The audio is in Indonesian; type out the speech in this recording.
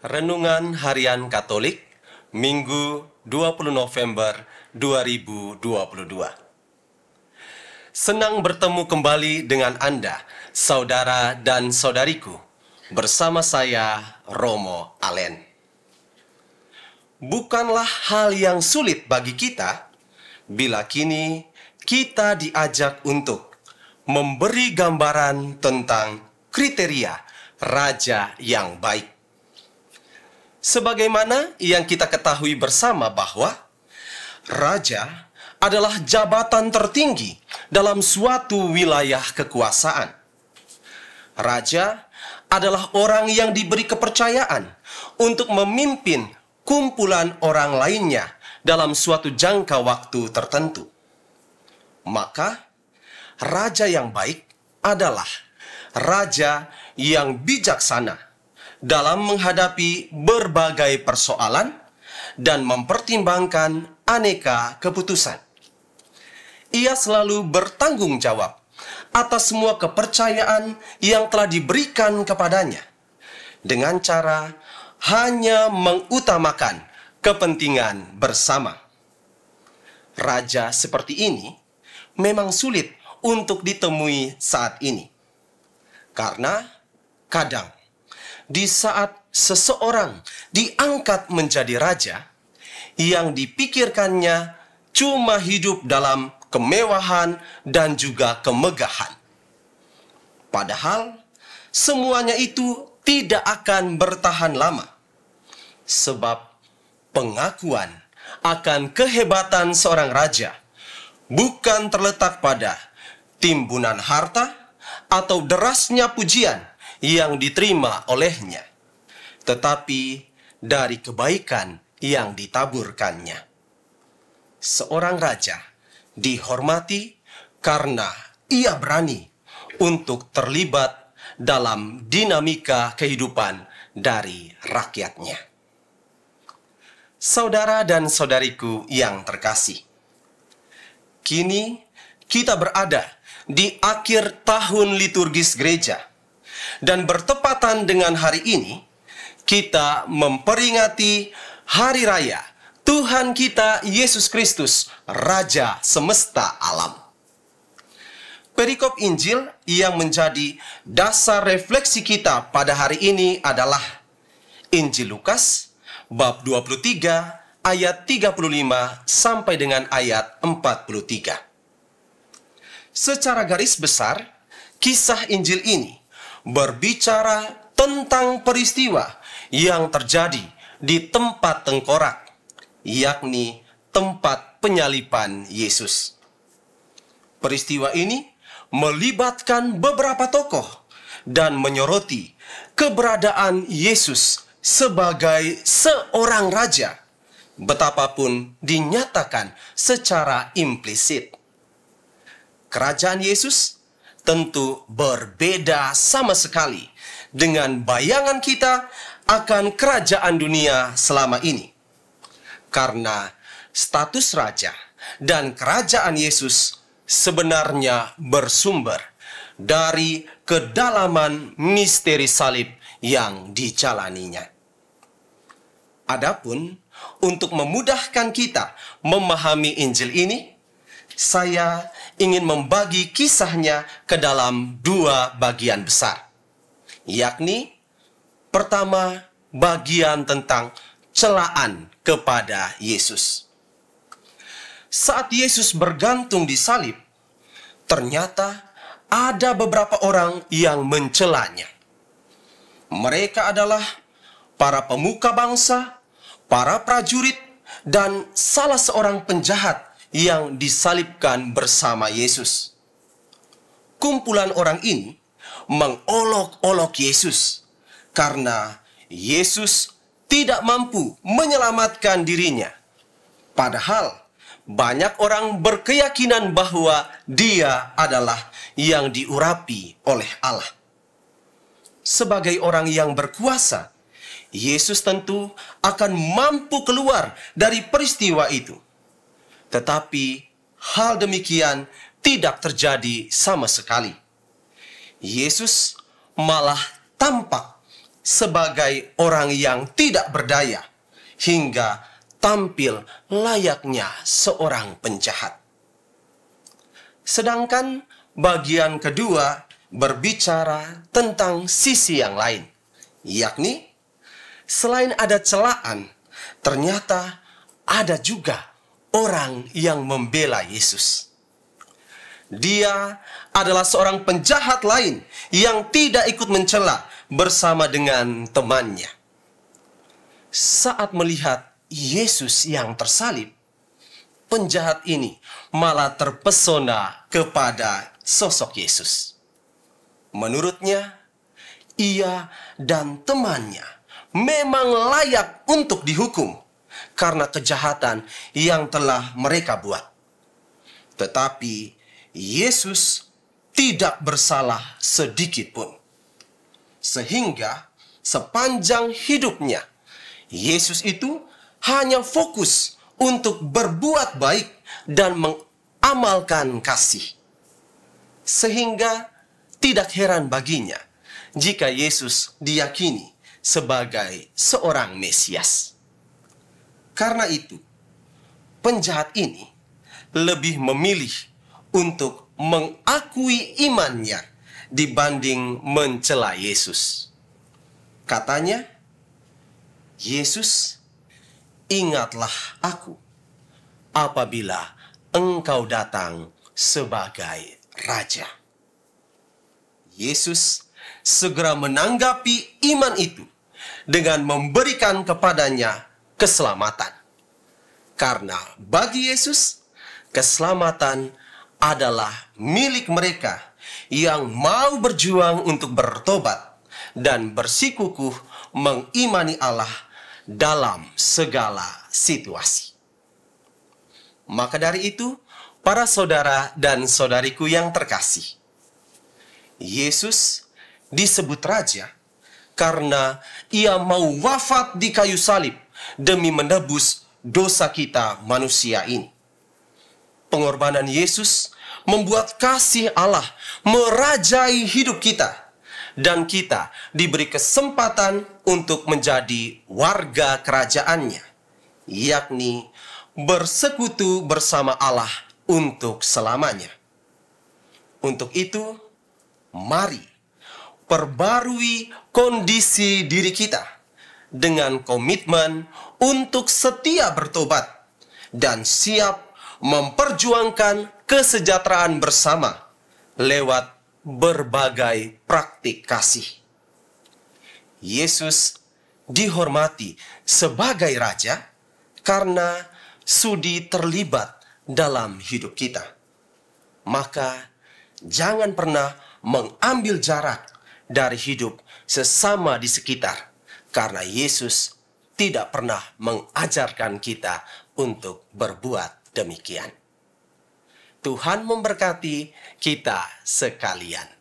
Renungan Harian Katolik, Minggu 20 November 2022. Senang bertemu kembali dengan Anda, saudara dan saudariku. Bersama saya, Romo Allen. Bukanlah hal yang sulit bagi kita bila kini kita diajak untuk memberi gambaran tentang kriteria raja yang baik. Sebagaimana yang kita ketahui bersama bahwa raja adalah jabatan tertinggi dalam suatu wilayah kekuasaan. Raja adalah orang yang diberi kepercayaan untuk memimpin kumpulan orang lainnya dalam suatu jangka waktu tertentu. Maka, raja yang baik adalah raja yang bijaksana dalam menghadapi berbagai persoalan dan mempertimbangkan aneka keputusan. Ia selalu bertanggung jawab atas semua kepercayaan yang telah diberikan kepadanya dengan cara hanya mengutamakan kepentingan bersama. Raja seperti ini memang sulit untuk ditemui saat ini, karena kadang di saat seseorang diangkat menjadi raja, yang dipikirkannya cuma hidup dalam kemewahan dan juga kemegahan. Padahal semuanya itu tidak akan bertahan lama, sebab pengakuan akan kehebatan seorang raja bukan terletak pada timbunan harta atau derasnya pujian yang diterima olehnya, tetapi dari kebaikan yang ditaburkannya. Seorang raja dihormati karena ia berani untuk terlibat dalam dinamika kehidupan dari rakyatnya. Saudara dan saudariku yang terkasih, kini kita berada di akhir tahun liturgis gereja. Dan bertepatan dengan hari ini, kita memperingati Hari Raya Tuhan kita Yesus Kristus, Raja Semesta Alam. Perikop Injil yang menjadi dasar refleksi kita pada hari ini adalah Injil Lukas, bab 23, ayat 35 sampai dengan ayat 43. Secara garis besar, kisah Injil ini berbicara tentang peristiwa yang terjadi di tempat tengkorak, yakni tempat penyaliban Yesus. Peristiwa ini melibatkan beberapa tokoh dan menyoroti keberadaan Yesus sebagai seorang raja, betapapun dinyatakan secara implisit. Kerajaan Yesus tentu berbeda sama sekali dengan bayangan kita akan kerajaan dunia selama ini. Karena status raja dan kerajaan Yesus sebenarnya bersumber dari kedalaman misteri salib yang dijalaninya. Adapun untuk memudahkan kita memahami Injil ini, saya ingin membagi kisahnya ke dalam dua bagian besar, yakni pertama, bagian tentang celaan kepada Yesus. Saat Yesus bergantung di salib, ternyata ada beberapa orang yang mencelanya. Mereka adalah para pemuka bangsa, para prajurit, dan salah seorang penjahat yang disalibkan bersama Yesus. Kumpulan orang ini mengolok-olok Yesus karena Yesus tidak mampu menyelamatkan dirinya. Padahal banyak orang berkeyakinan bahwa Dia adalah yang diurapi oleh Allah. Sebagai orang yang berkuasa, Yesus tentu akan mampu keluar dari peristiwa itu. Tetapi hal demikian tidak terjadi sama sekali. Yesus malah tampak sebagai orang yang tidak berdaya hingga tampil layaknya seorang penjahat. Sedangkan bagian kedua berbicara tentang sisi yang lain, yakni selain ada celaan, ternyata ada juga orang yang membela Yesus. Dia adalah seorang penjahat lain yang tidak ikut mencela bersama dengan temannya. Saat melihat Yesus yang tersalib, penjahat ini malah terpesona kepada sosok Yesus. Menurutnya, ia dan temannya memang layak untuk dihukum karena kejahatan yang telah mereka buat. Tetapi Yesus tidak bersalah sedikit pun. Sehingga sepanjang hidupnya, Yesus itu hanya fokus untuk berbuat baik dan mengamalkan kasih. Sehingga tidak heran baginya jika Yesus diyakini sebagai seorang Mesias. Karena itu, penjahat ini lebih memilih untuk mengakui imannya dibanding mencela Yesus. Katanya, Yesus, ingatlah aku apabila engkau datang sebagai Raja. Yesus segera menanggapi iman itu dengan memberikan kepadanya keselamatan. Karena bagi Yesus, keselamatan adalah milik mereka yang mau berjuang untuk bertobat dan bersikukuh mengimani Allah dalam segala situasi. Maka dari itu, para saudara dan saudariku yang terkasih, Yesus disebut Raja karena ia mau wafat di kayu salib demi menebus dosa kita manusia ini. Pengorbanan Yesus membuat kasih Allah merajai hidup kita, dan kita diberi kesempatan untuk menjadi warga kerajaannya, yakni bersekutu bersama Allah untuk selamanya. Untuk itu, mari perbarui kondisi diri kita dengan komitmen untuk setia bertobat dan siap memperjuangkan kesejahteraan bersama lewat berbagai praktik kasih. Yesus dihormati sebagai Raja karena sudi terlibat dalam hidup kita. Maka jangan pernah mengambil jarak dari hidup sesama di sekitar, karena Yesus tidak pernah mengajarkan kita untuk berbuat demikian. Tuhan memberkati kita sekalian.